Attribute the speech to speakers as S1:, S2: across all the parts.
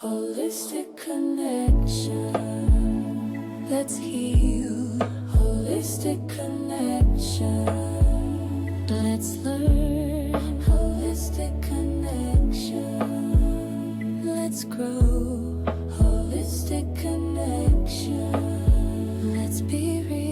S1: Holistic connection. Let's heal. Holistic connection. Let's learn. Holistic connection. Let's grow. Holistic connection. Let's be real.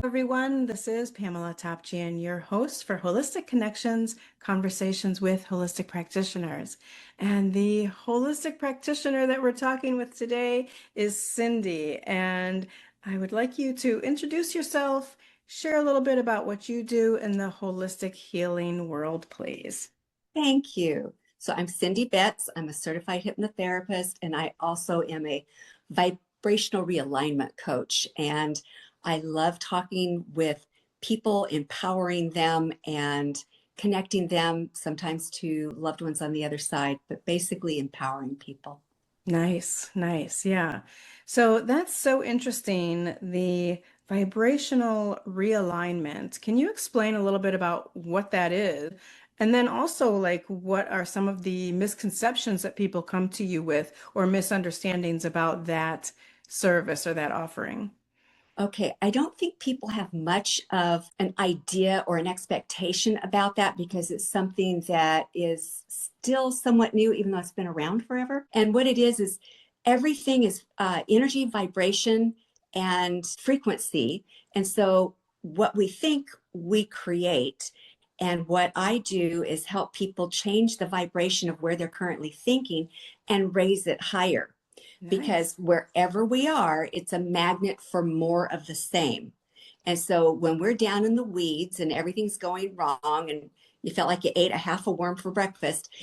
S2: Everyone, this is PamelaTopjian, your host for Holistic Connections, Conversations with Holistic Practitioners. And the holistic practitioner that we're talking with today is Cindy. And I would like you to introduce yourself, share a little bit about what you do in the holistic healing world, please.
S3: Thank you. So I'm Cindy Betts. I'm a certified hypnotherapist, and I also am a vibrational realignment coach. And I love talking with people, empowering them and connecting them sometimes to loved ones on the other side, but basically empowering people.
S2: Nice, nice. Yeah. So that's so interesting, the vibrational realignment. Can you explain a little bit about what that is? And then also, like, what are some of the misconceptions that people come to you with or misunderstandings about that service or that offering?
S3: Okay, I don't think people have much of an idea or an expectation about that because it's something that is still somewhat new, even though it's been around forever. And what it is everything is energy, vibration, and frequency. And so what we think, we create. And what I do is help people change the vibration of where they're currently thinking and raise it higher. Because wherever we are, it's a magnet for more of the same. And so when we're down in the weeds and everything's going wrong and you felt like you ate a half a worm for breakfast,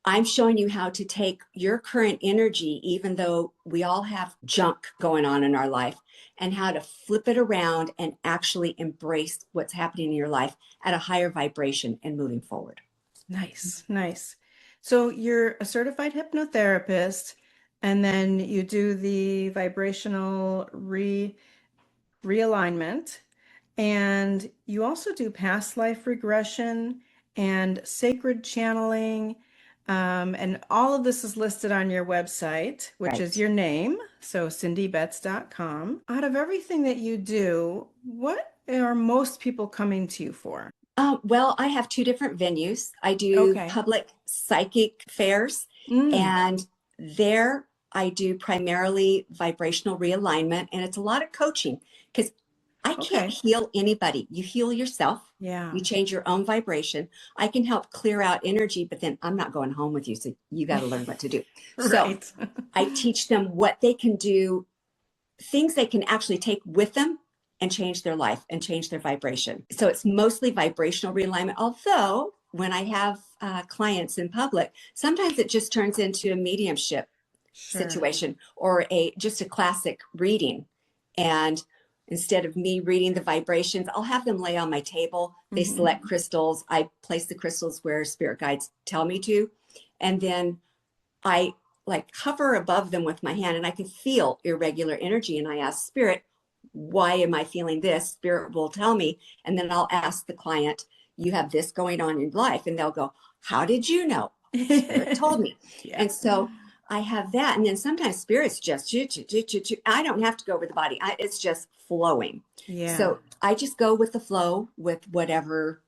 S3: I'm showing you how to take your current energy, even though we all have junk going on in our life, and how to flip it around and actually embrace what's happening in your life at a higher vibration and moving forward.
S2: Nice, nice. So you're a certified hypnotherapist, and then you do the vibrational realignment, and you also do past life regression and sacred channeling. And all of this is listed on your website, which is your name, so cindybetts.com. Out of everything that you do, what are most people coming to you for?
S3: Well, I have two different venues. I do public psychic fairs, and there I do primarily vibrational realignment, and it's a lot of coaching because I can't heal anybody. You heal yourself.
S2: Yeah.
S3: You change your own vibration. I can help clear out energy, but then I'm not going home with you. So you got to learn what to do.
S2: Right.
S3: So I teach them what they can do, things they can actually take with them and change their life and change their vibration. So it's mostly vibrational realignment. Although when I have clients in public, sometimes it just turns into a mediumship situation or just a classic reading. And instead of me reading the vibrations, I'll have them lay on my table. They select crystals. I place the crystals where spirit guides tell me to. And then I like hover above them with my hand and I can feel irregular energy. And I ask spirit, why am I feeling this? Spirit will tell me. And then I'll ask the client, you have this going on in life. And they'll go, how did you know? Spirit told me. And so I have that. And then sometimes spirits just, I don't have to go over the body. It's just flowing. So I just go with the flow with whatever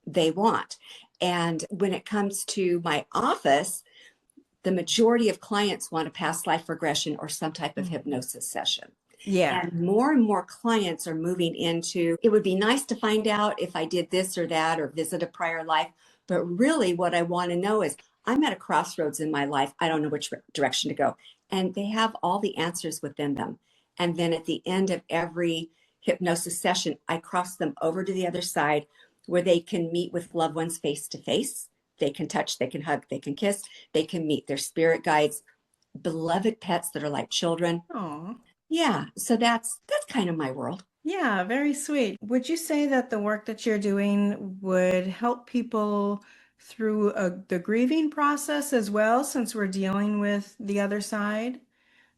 S3: they want. And when it comes to my office, the majority of clients want a past life regression or some type of hypnosis session.
S2: Yeah.
S3: And more clients are moving into, it would be nice to find out if I did this or that or visit a prior life. But really what I want to know is I'm at a crossroads in my life. I don't know which direction to go. And they have all the answers within them. And then at the end of every hypnosis session, I cross them over to the other side where they can meet with loved ones face to face. They can touch, they can hug, they can kiss, they can meet their spirit guides, beloved pets that are like children.
S2: Oh.
S3: Yeah, so that's kind of my world.
S2: Yeah, very sweet. Would you say that the work that you're doing would help people through the grieving process as well, since we're dealing with the other side?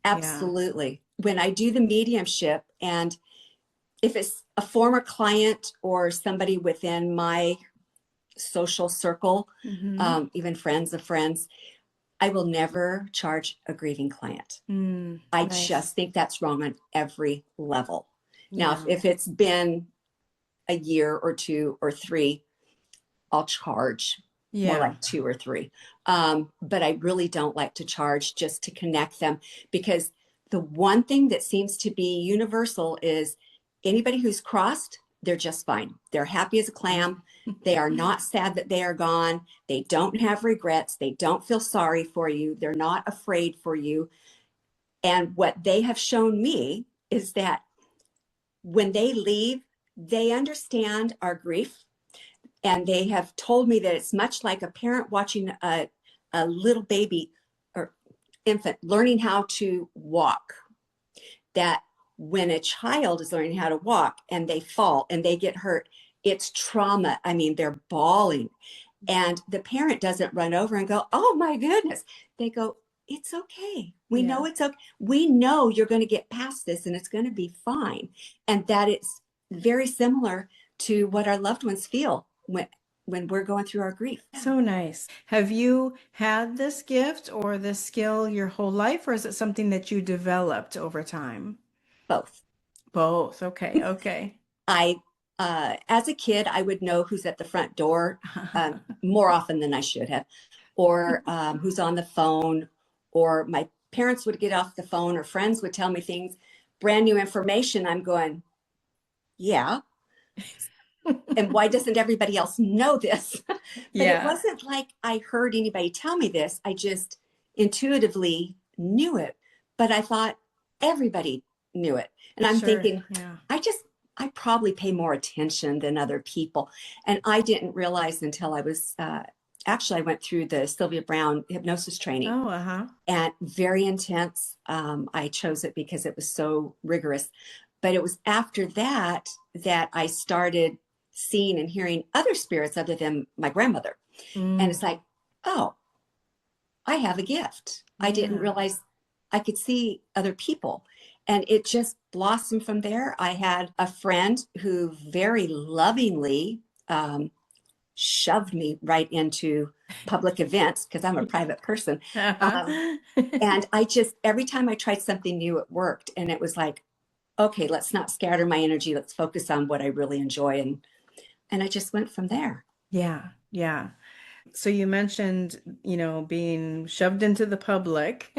S3: Absolutely. When I do the mediumship, and if it's a former client or somebody within my social circle,
S2: Mm-hmm.
S3: even friends of friends, I will never charge a grieving client. I
S2: Nice.
S3: just think that's wrong on every level. Now,
S2: Yeah.
S3: if it's been a year or two or three, I'll charge more
S2: Yeah.
S3: like 2 or 3. But I really don't like to charge just to connect them, because the one thing that seems to be universal is anybody who's crossed, they're just fine. They're happy as a clam. They are not sad that they are gone. They don't have regrets. They don't feel sorry for you. They're not afraid for you. And what they have shown me is that when they leave, they understand our grief. And they have told me that it's much like a parent watching a little baby or infant learning how to walk. That when a child is learning how to walk and they fall and they get hurt, it's trauma. I mean, they're bawling. And the parent doesn't run over and go, "Oh my goodness." They go, "It's okay. We
S2: Yeah.
S3: know it's okay. We know you're going to get past this and it's going to be fine." And that it's very similar to what our loved ones feel when we're going through our grief.
S2: So nice. Have you had this gift or this skill your whole life, or is it something that you developed over time?
S3: Both.
S2: Both. Okay. Okay.
S3: I, as a kid, I would know who's at the front door more often than I should have, or who's on the phone, or my parents would get off the phone, or friends would tell me things, brand new information. I'm going, yeah. And why doesn't everybody else know this? But it
S2: Yeah.
S3: wasn't like I heard anybody tell me this. I just intuitively knew it. But I thought everybody knew it. And I'm
S2: Sure.
S3: thinking,
S2: Yeah.
S3: I probably pay more attention than other people. And I didn't realize until I was, actually, I went through the Sylvia Brown hypnosis training,
S2: Oh, uh-huh.
S3: and very intense. I chose it because it was so rigorous. But it was after that that I started seeing and hearing other spirits other than my grandmother. And
S2: Mm,
S3: it's like, oh, I have a gift. I didn't
S2: yeah.
S3: realize I could see other people. And it just blossomed from there. I had a friend who very lovingly shoved me right into public events because I'm a private person. Um,
S2: Uh-huh.
S3: and I just, every time I tried something new, it worked. And it was like, okay, let's not scatter my energy. Let's focus on what I really enjoy. And I just went from there.
S2: Yeah. Yeah. So you mentioned, being shoved into the public.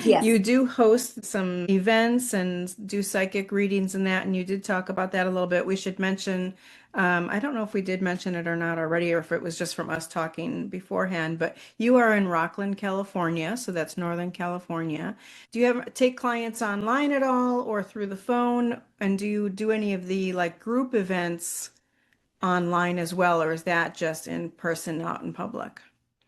S3: Yes.
S2: You do host some events and do psychic readings and that, and you did talk about that a little bit. We should mention, I don't know if we did mention it or not already, or if it was just from us talking beforehand, but you are in Rockland, California, so that's Northern California. Do you ever take clients online at all or through the phone? And do you do any of the like group events online as well, or is that just in person out in public?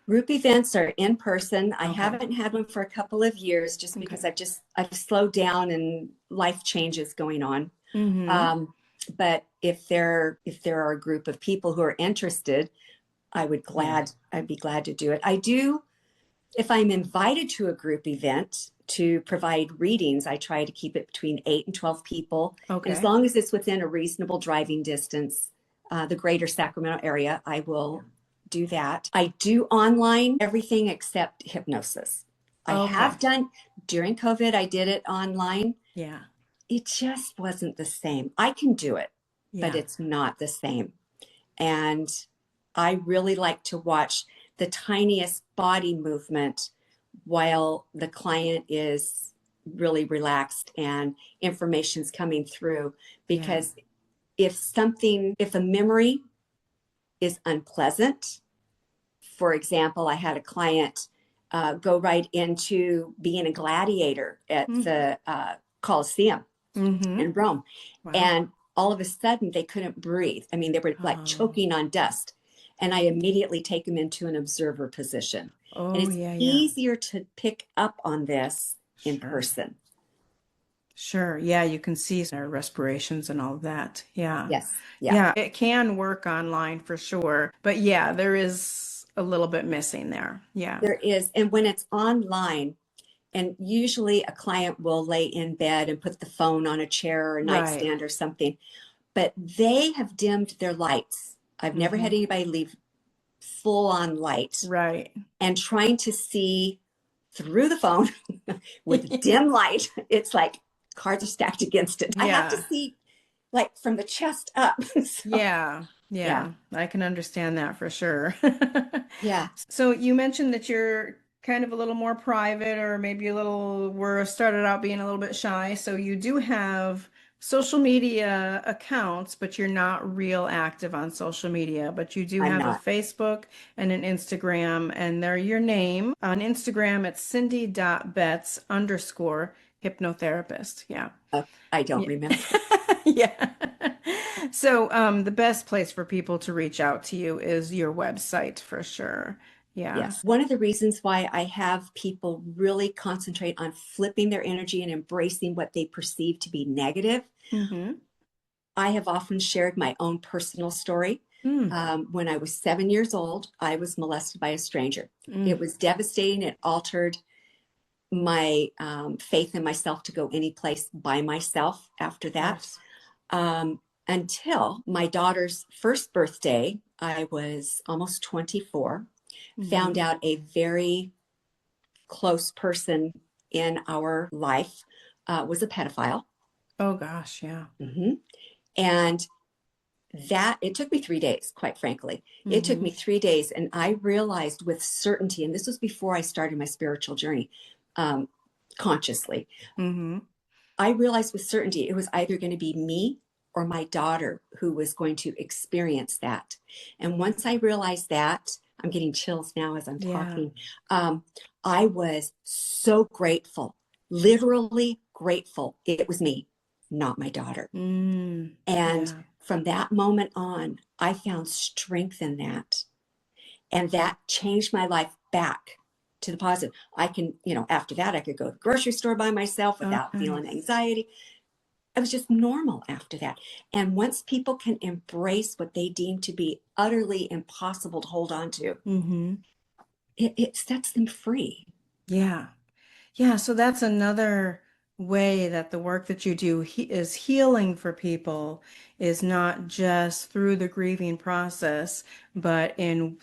S3: Group events are in person. I
S2: Okay.
S3: haven't had one for a couple of years just because
S2: Okay.
S3: I've slowed down and life changes going on.
S2: Mm-hmm.
S3: Um, but if there are a group of people who are interested,
S2: Yeah.
S3: I'd be glad to do it. I do, if I'm invited to a group event to provide readings, I try to keep it between 8 and 12 people. And as
S2: Okay.
S3: long as it's within a reasonable driving distance, the greater Sacramento area, I
S2: Yeah.
S3: will do that. I do online everything except hypnosis. I
S2: Okay.
S3: have done during COVID, I did it online.
S2: Yeah.
S3: It just wasn't the same. I can do it, but
S2: Yeah.
S3: it's not the same. And I really like to watch the tiniest body movement while the client is really relaxed and information's coming through.
S2: Yeah.
S3: Because if a memory is unpleasant, for example, I had a client go right into being a gladiator at the Colosseum
S2: Mm-hmm.
S3: in Rome.
S2: Wow.
S3: And all of a sudden they couldn't breathe. I mean, they were like
S2: Oh.
S3: choking on dust. And I immediately take them into an observer position. And
S2: Oh,
S3: it's
S2: yeah, yeah.
S3: easier to pick up on this in
S2: Sure.
S3: person.
S2: Sure. Yeah, you can see our respirations and all of that. Yeah.
S3: Yes. Yeah,
S2: Yeah, it can work online for sure. But yeah, there is a little bit missing there. Yeah.
S3: there is. And when it's online, and usually a client will lay in bed and put the phone on a chair or a
S2: Right.
S3: nightstand or something, but they have dimmed their lights. I've never
S2: Mm-hmm.
S3: had anybody leave full on light
S2: Right.
S3: and trying to see through the phone with dim light. It's like cards are stacked against it. I have to
S2: Yeah.
S3: see like from the chest up. So,
S2: Yeah.
S3: yeah.
S2: Yeah. I can understand that for sure.
S3: Yeah.
S2: So you mentioned that you're kind of a little more private, or maybe a little, were started out being a little bit shy. So you do have social media accounts, but you're not real active on social media. But you do
S3: I'm
S2: have a
S3: not.
S2: Facebook and an Instagram, and they're your name. On Instagram, it's cindy.betts underscore hypnotherapist. Yeah.
S3: I don't
S2: Yeah.
S3: remember.
S2: Yeah. So, the best place for people to reach out to you is your website for sure. Yeah.
S3: Yes. One of the reasons why I have people really concentrate on flipping their energy and embracing what they perceive to be negative,
S2: Mm-hmm.
S3: I have often shared my own personal story.
S2: Mm,
S3: When I was 7 years old, I was molested by a stranger.
S2: mm,
S3: It was devastating. It altered my faith in myself to go any place by myself after
S2: of
S3: that.
S2: course.
S3: Until my daughter's first birthday, I was almost 24,
S2: Mm-hmm.
S3: found out a very close person in our life was a pedophile.
S2: Oh gosh, yeah.
S3: Mhm. And that it took me 3 days, quite frankly. It took
S2: Mm-hmm.
S3: me 3 days, and I realized with certainty, and this was before I started my spiritual journey um, consciously.
S2: Mm-hmm.
S3: I realized with certainty it was either going to be me or my daughter who was going to experience that. And once I realized that, I'm getting chills now as I'm
S2: Yeah.
S3: talking. Um, I was so grateful, literally grateful. It was me, not my daughter.
S2: Mm,
S3: And
S2: yeah.
S3: from that moment on, I found strength in that. And that changed my life back to the positive. I can, after that, I could go to the grocery store by myself
S2: Oh,
S3: without feeling
S2: nice.
S3: anxiety. It was just normal after that. And once people can embrace what they deem to be utterly impossible to hold on to,
S2: Mm-hmm.
S3: it sets them free.
S2: Yeah. Yeah. So that's another way that the work that you do is healing for people, is not just through the grieving process, but in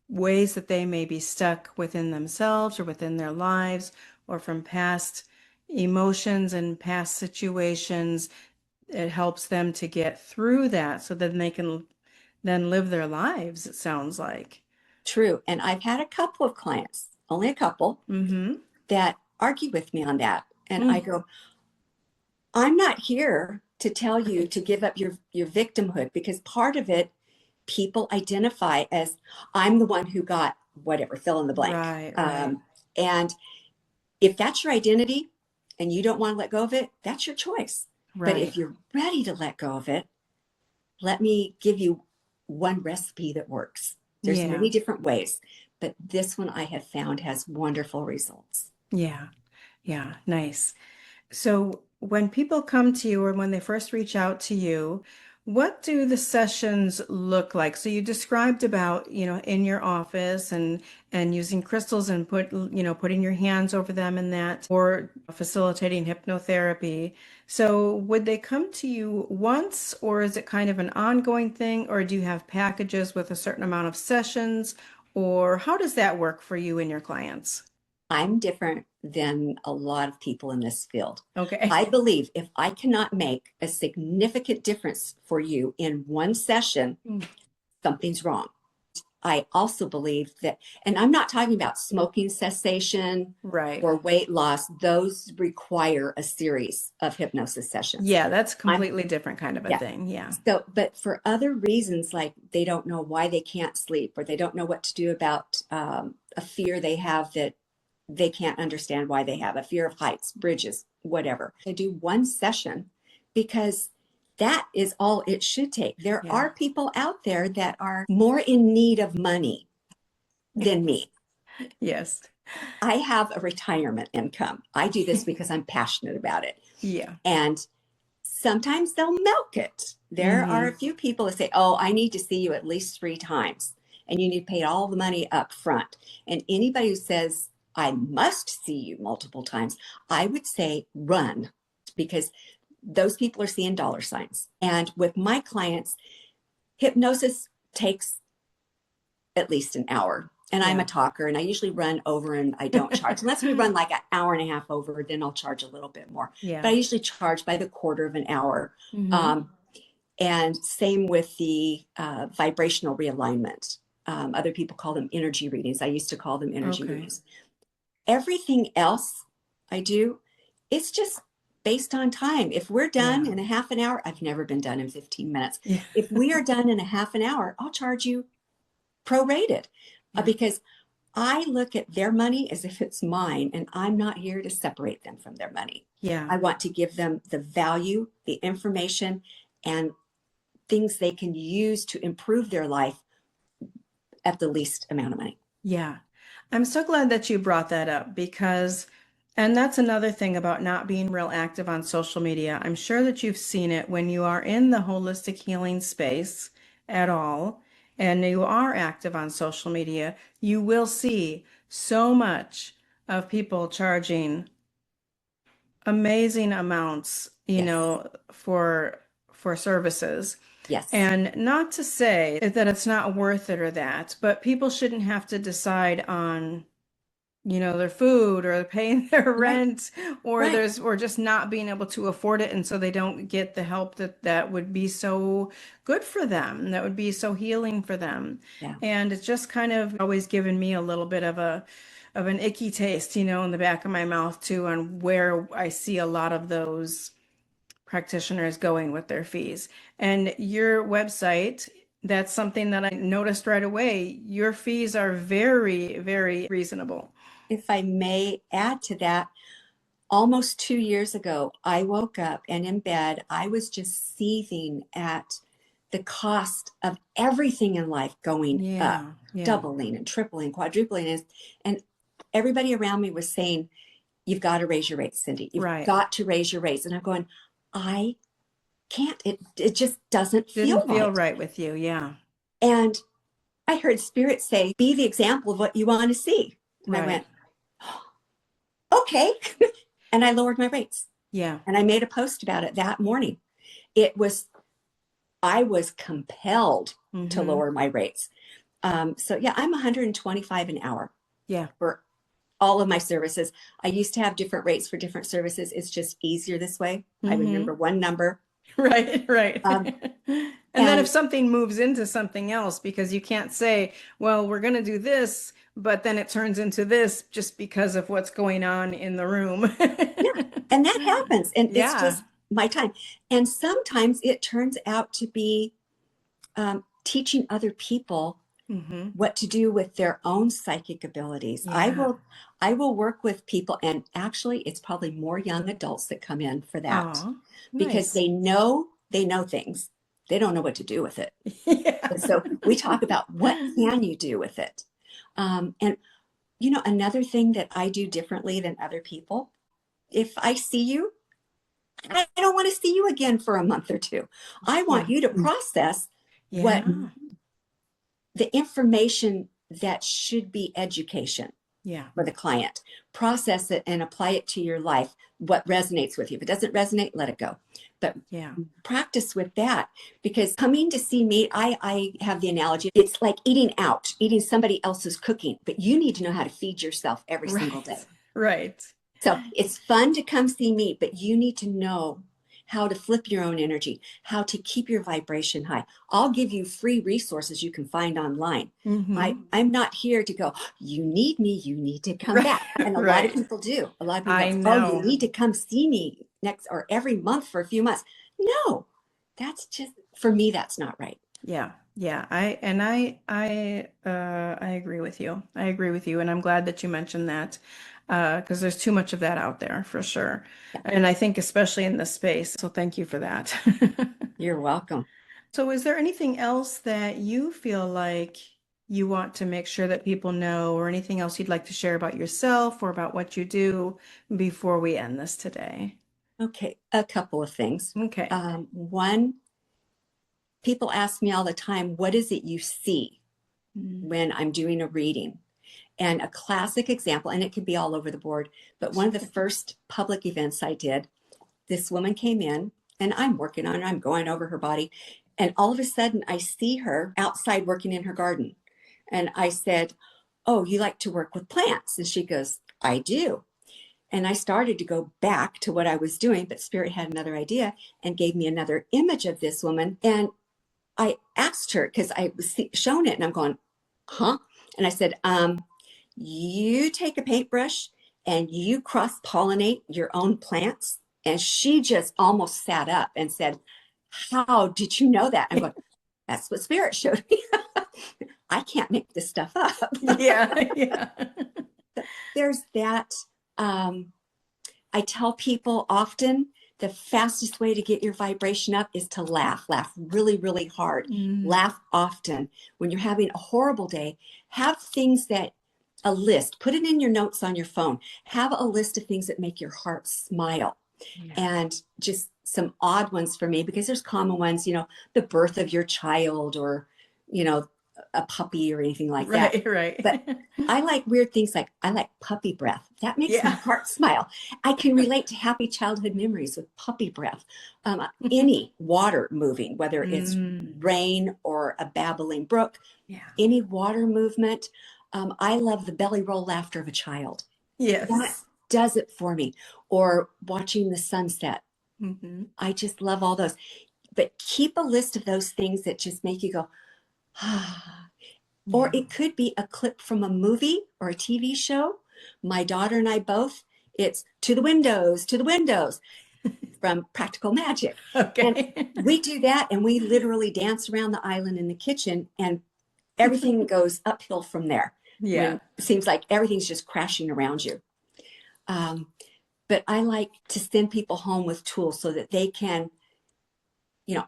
S2: ways that they may be stuck within themselves or within their lives, or from past emotions and past situations. It helps them to get through that so then they can then live their lives, it sounds like.
S3: True. And I've had a couple of clients, only a couple,
S2: Mm-hmm.
S3: that argue with me on that. And I
S2: Mm,
S3: go, I'm not here to tell you
S2: right.
S3: to give up your victimhood, because part of it, people identify as I'm the one who got whatever, fill in the blank.
S2: Right, right,
S3: And if that's your identity and you don't want to let go of it, that's your choice. But
S2: right.
S3: if you're ready to let go of it, let me give you one recipe that works. There's
S2: Yeah.
S3: many different ways, but this one I have found has wonderful results.
S2: Yeah. Yeah. Nice. So when people come to you, or when they first reach out to you, what do the sessions look like? So you described about, in your office and using crystals and putting your hands over them and that, or facilitating hypnotherapy. So would they come to you once, or is it kind of an ongoing thing, or do you have packages with a certain amount of sessions, or how does that work for you and your clients?
S3: I'm different than a lot of people in this field.
S2: Okay.
S3: I believe if I cannot make a significant difference for you in one session,
S2: Mm,
S3: something's wrong. I also believe that, and I'm not talking about smoking cessation
S2: right.
S3: or weight loss, those require a series of hypnosis sessions.
S2: Yeah, that's
S3: I'm,
S2: completely different kind of a
S3: yeah.
S2: thing. Yeah.
S3: So, but for other reasons, like they don't know why they can't sleep, or they don't know what to do about a fear they have that they can't understand why they have, a fear of heights, bridges, whatever. I do one session because that is all it should take. There
S2: Yeah.
S3: are people out there that are more in need of money than me.
S2: Yes.
S3: I have a retirement income. I do this because I'm passionate about it.
S2: Yeah.
S3: And sometimes they'll milk it. There are
S2: Mm-hmm.
S3: a few people that say, oh, I need to see you at least 3 times, and you need to pay all the money up front. And anybody who says, I must see you multiple times, I would say run, because those people are seeing dollar signs. And with my clients, hypnosis takes at least an hour. And I'm
S2: Yeah.
S3: a talker, and I usually run over, and I don't charge. Unless we run like an hour and a half over, then I'll charge a little bit more.
S2: Yeah.
S3: But I usually charge by the quarter of an hour.
S2: Mhm.
S3: And same with the vibrational realignment. Other people call them energy readings. I used to call them energy
S2: Okay.
S3: readings. Everything else I do, it's just based on time. If we're done
S2: Yeah.
S3: in a half an hour, I've never been done in 15 minutes.
S2: Yeah.
S3: If we are done in a half an hour, I'll charge you prorated
S2: Yeah.
S3: because I look at their money as if it's mine, and I'm not here to separate them from their money.
S2: Yeah.
S3: I want to give them the value, the information, and things they can use to improve their life at the least amount of money.
S2: Yeah. I'm so glad that you brought that up because, and that's another thing about not being real active on social media. I'm sure that you've seen it when you are in the holistic healing space at all, and you are active on social media, you will see so much of people charging amazing amounts,
S3: Yes.
S2: for services.
S3: Yes.
S2: And not to say that it's not worth it or that, but people shouldn't have to decide on, their food or paying their
S3: Right.
S2: rent or
S3: Right.
S2: or just not being able to afford it. And so they don't get the help that would be so good for them, that would be so healing for them.
S3: Yeah.
S2: And it's just kind of always given me a little bit of an icky taste, in the back of my mouth too, on where I see a lot of those practitioners going with their fees. And your website, that's something that I noticed right away. Your fees are very, very reasonable.
S3: If I may add to that, almost 2 years ago, I woke up and in bed, I was just seething at the cost of everything in life going up,
S2: Yeah.
S3: doubling and tripling, quadrupling. And everybody around me was saying, you've got to raise your rates, Cindy. You've
S2: Right.
S3: got to raise your rates. And I'm going, I can't. It just doesn't feel
S2: Didn't feel
S3: right.
S2: right with you. Yeah.
S3: And I heard Spirit say, be the example of what you want to see. And I
S2: Right.
S3: went, okay. And I lowered my rates.
S2: Yeah.
S3: And I made a post about it that morning. I was compelled to
S2: Mm-hmm.
S3: lower my rates. So yeah, I'm 125 an hour
S2: Yeah.
S3: for all of my services. I used to have different rates for different services. It's just easier this way. I remember one number.
S2: Right. Right. And then if
S3: And
S2: something moves into something else, because you can't say, well, we're going to do this, but then it turns into this just because of what's going on in the room.
S3: yeah, and that happens. And it's
S2: Yeah.
S3: just my time. And sometimes it turns out to be teaching other people
S2: Mm-hmm.
S3: what to do with their own psychic abilities.
S2: Yeah.
S3: I will work with people, and actually it's probably more young adults that come in for that
S2: Oh,
S3: because
S2: nice.
S3: they know things. They don't know what to do with it.
S2: Yeah.
S3: And so we talk about what can you do with it. And another thing that I do differently than other people, if I see you, I don't want to see you again for a month or two. I want
S2: Yeah.
S3: you to process what
S2: Yeah.
S3: the information that should be education
S2: Yeah.
S3: for the client. Process it and apply it to your life, what resonates with you. If it doesn't resonate, let it go. But
S2: Yeah.
S3: practice with that, because coming to see me, I have the analogy, it's like eating out, eating somebody else's cooking, but you need to know how to feed yourself every single day.
S2: Right.
S3: So it's fun to come see me, but you need to know how to flip your own energy, how to keep your vibration high. I'll give you free resources you can find online.
S2: Mm-hmm.
S3: I'm not here to go, you need me, you need to come
S2: Right.
S3: back. And a lot of
S2: Right.
S3: people do. A lot of people
S2: I
S3: go, oh, you
S2: know.
S3: need to come see me next or every month for a few months. No, that's just, for me, that's not right.
S2: Yeah. Yeah. I agree with you. I agree with you. And I'm glad that you mentioned that. Because there's too much of that out there for sure. And I think especially in this space. So thank you for that.
S3: You're welcome.
S2: So is there anything else that you feel like you want to make sure that people know, or anything else you'd like to share about yourself or about what you do before we end this today?
S3: Okay, a couple of things.
S2: Okay.
S3: One, people ask me all the time, what is it you see when I'm doing a reading? And a classic example, and it could be all over the board, but one of the first public events I did, this woman came in and I'm working on her, I'm going over her body. And all of a sudden I see her outside working in her garden. And I said, oh, you like to work with plants? And she goes, I do. And I started to go back to what I was doing, but Spirit had another idea and gave me another image of this woman. And I asked her, because I was shown it, and I'm going, huh? And I said, you take a paintbrush and you cross-pollinate your own plants. And she just almost sat up and said, how did you know that? I'm going, that's what Spirit showed me. I can't make this stuff up.
S2: Yeah, yeah.
S3: There's that. I tell people often the fastest way to get your vibration up is to laugh really, really hard. Laugh often. When you're having a horrible day, have things that, a list, put it in your notes on your phone. Have a list of things that make your heart smile.
S2: Yeah.
S3: And just some odd ones for me, because there's common ones, the birth of your child, or, a puppy or anything like that.
S2: Right.
S3: But I like weird things, like I like puppy breath. That makes my
S2: Yeah.
S3: heart smile. I can relate to happy childhood memories with puppy breath. Any water moving, whether it's rain or a babbling brook,
S2: Yeah.
S3: any water movement. I love the belly roll laughter of a child.
S2: Yes.
S3: That does it for me. Or watching the sunset.
S2: Mm-hmm.
S3: I just love all those. But keep a list of those things that just make you go, ah. Or it could be a clip from a movie or a TV show. My daughter and I both, it's to the windows from Practical Magic.
S2: Okay.
S3: And we do that, and we literally dance around the island in the kitchen, and everything goes uphill from there.
S2: Yeah.
S3: When it seems like everything's just crashing around you. But I like to send people home with tools so that they can,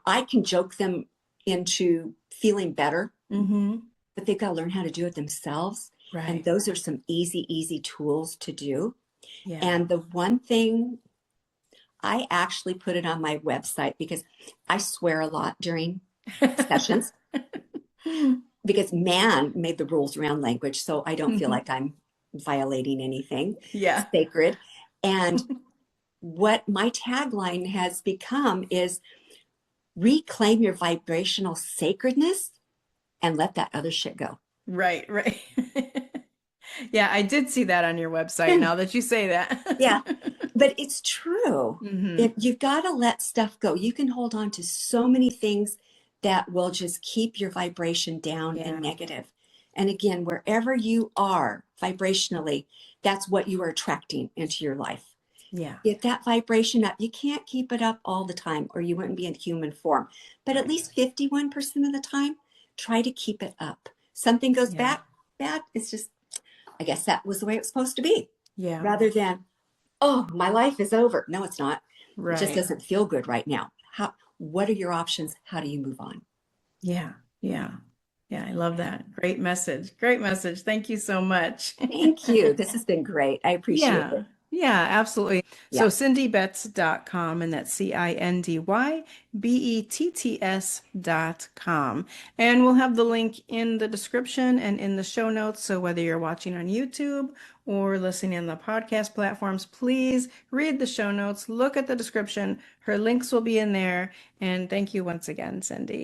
S3: I can joke them into feeling better.
S2: Mm-hmm.
S3: But they've got to learn how to do it themselves.
S2: Right.
S3: And those are some easy tools to do.
S2: Yeah.
S3: And the one thing, I actually put it on my website, because I swear a lot during sessions, because man made the rules around language. So I don't feel like I'm violating anything sacred. And what my tagline has become is reclaim your vibrational sacredness and let that other shit go.
S2: Right. Yeah, I did see that on your website now that you say that.
S3: Yeah, but it's true.
S2: Mm-hmm.
S3: You've got to let stuff go. You can hold on to so many things that will just keep your vibration down and negative. And again, wherever you are vibrationally, that's what you are attracting into your life.
S2: Yeah.
S3: Get that vibration up. You can't keep it up all the time, or you wouldn't be in human form. But at least 51% of the time, try to keep it up. Something goes bad, it's just, I guess that was the way it was supposed to be.
S2: Yeah.
S3: Rather than, oh, my life is over. No, it's not.
S2: Right.
S3: It just doesn't feel good right now. What are your options? How do you move on?
S2: Yeah. I love that. Great message. Thank you so much.
S3: Thank you. This has been great. I appreciate it.
S2: Yeah, absolutely.
S3: Yeah.
S2: So cindybetts.com, and that's CINDYBETTS.com. And we'll have the link in the description and in the show notes. So whether you're watching on YouTube or listening on the podcast platforms, please read the show notes, look at the description. Her links will be in there. And thank you once again, Cindy.